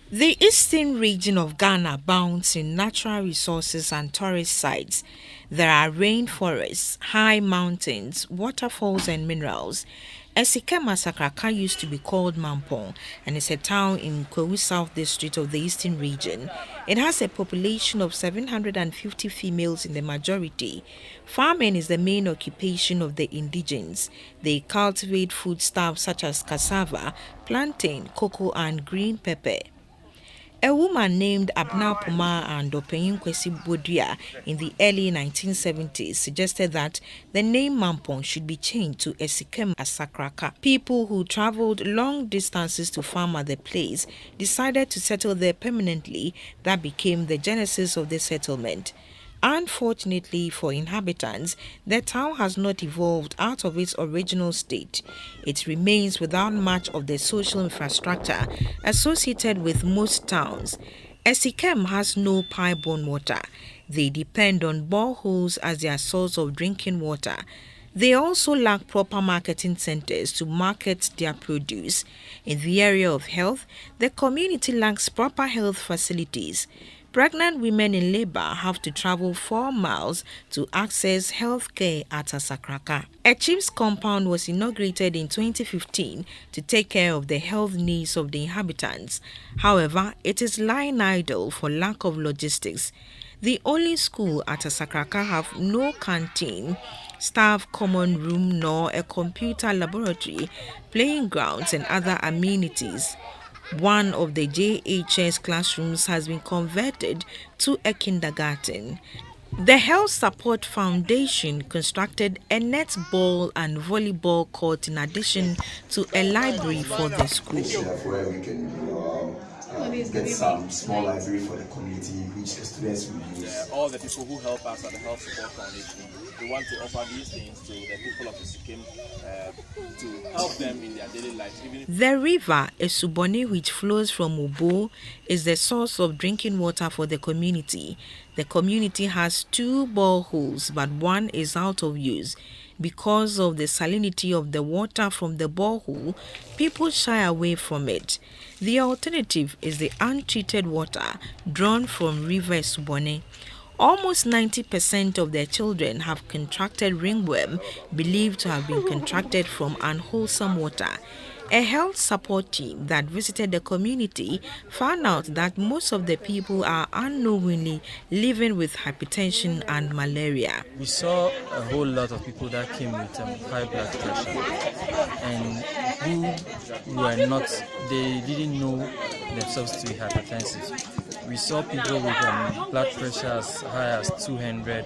The eastern region of Ghana abounds in natural resources and tourist sites. There are rainforests, high mountains, waterfalls, and minerals. Asikam Asakraka used to be called Mampong and is a town in Kwahu South District of the eastern region. It has a population of 750 females in the majority. Farming is the main occupation of the indigents. They cultivate foodstuffs such as cassava, plantain, cocoa, and green pepper. A woman named Abna Puma and Opeyin Kwesi Bodia in the early 1970s suggested that the name Mampong should be changed to Asikam Asakraka. People who traveled long distances to farm at the place decided to settle there permanently. That became the genesis of the settlement. Unfortunately for inhabitants, the town has not evolved out of its original state. It remains without much of the social infrastructure associated with most towns. Asikam has no pipe-borne water. They depend on boreholes as their source of drinking water. They also lack proper marketing centers to market their produce. In the area of health, the community lacks proper health facilities. Pregnant women in labor have to travel 4 miles to access health care at Asakraka. A chief's compound was inaugurated in 2015 to take care of the health needs of the inhabitants. However, it is lying idle for lack of logistics. The only school at Asakraka have no canteen, staff common room, nor a computer laboratory, playing grounds, and other amenities. One of the JHS classrooms has been converted to a kindergarten. The Health Support Foundation constructed a netball and volleyball court in addition to a library for the school. Where we can get some small library for the community which the students will use. All the people who help us at the Health Support Foundation, we want to offer these things to the people of Asikam to help them in their daily lives. The river Esuboni, which flows from Ubo, is the source of drinking water for the community. The community has 2 boreholes, but one is out of use. Because of the salinity of the water from the borehole, people shy away from it. The alternative is the untreated water drawn from River Esuboni. Almost 90% of their children have contracted ringworm, believed to have been contracted from unwholesome water. A health support team that visited the community found out that most of the people are unknowingly living with hypertension and malaria. We saw a whole lot of people that came with high blood pressure and who were not, they didn't know themselves to be hypertensive. We saw people with blood pressure as high as 200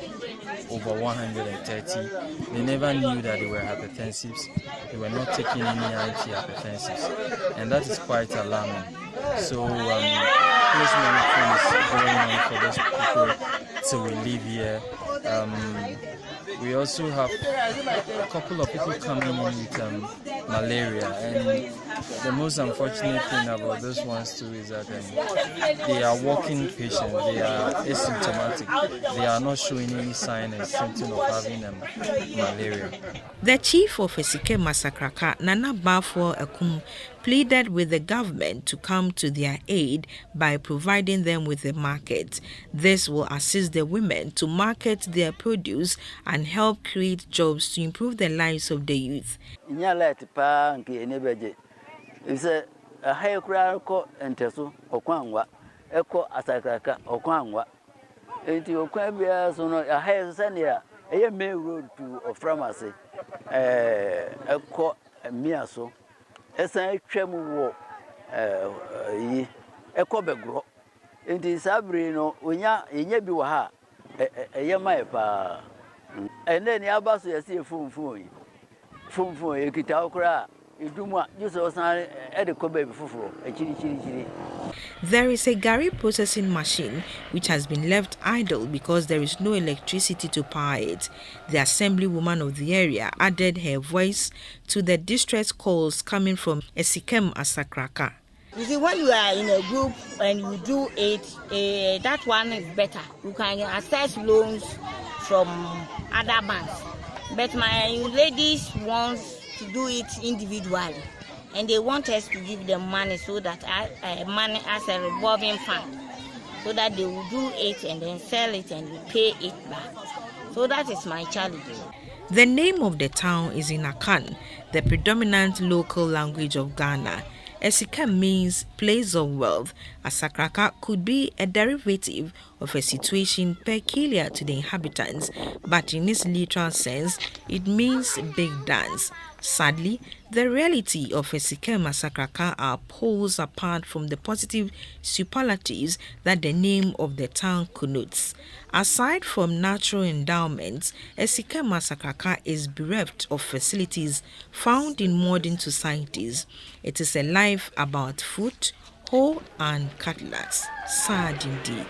over 130. They never knew that they were hypertensives. They were not taking any antihypertensives, and that is quite alarming. So close monitoring is going on for those people till we live here. We also have a couple of people coming in with malaria, and the most unfortunate thing about those ones too is that they are walking patients, they are asymptomatic, they are not showing any sign and symptom of having malaria. The chief of Asikam Asakraka, Nana Bafo Akum, pleaded with the government to come to their aid by providing them with a market. This will assist the women to market their produce and help create jobs to improve the lives of the youth. Esan twam wo yi ekobegro enti sabri no onya enya bi wo ha eyema pa ene ni abaso yesi funfun ekita okra iduma juso san ede kobe bi fufuro chiri. There is a Gary processing machine which has been left idle because there is no electricity to power it. The assemblywoman of the area added her voice to the distress calls coming from Asikam Asakraka. You see, when you are in a group and you do it, that one is better. You can access loans from other banks. But my ladies wants to do it individually. and they want us to give them money so that money as a revolving fund, so that they will do it and then sell it and we pay it back. So that is my challenge. The name of the town is in Akan, the predominant local language of Ghana. Asikam means place of wealth. Asakraka could be a derivative of a situation peculiar to the inhabitants, but in its literal sense, it means big dance. Sadly, the reality of Asikam Asakraka are poles apart from the positive superlatives that the name of the town connotes. Aside from natural endowments, Asikam Asakraka is bereft of facilities found in modern societies. It is a life about food, hoe, and cutlass. Sad indeed.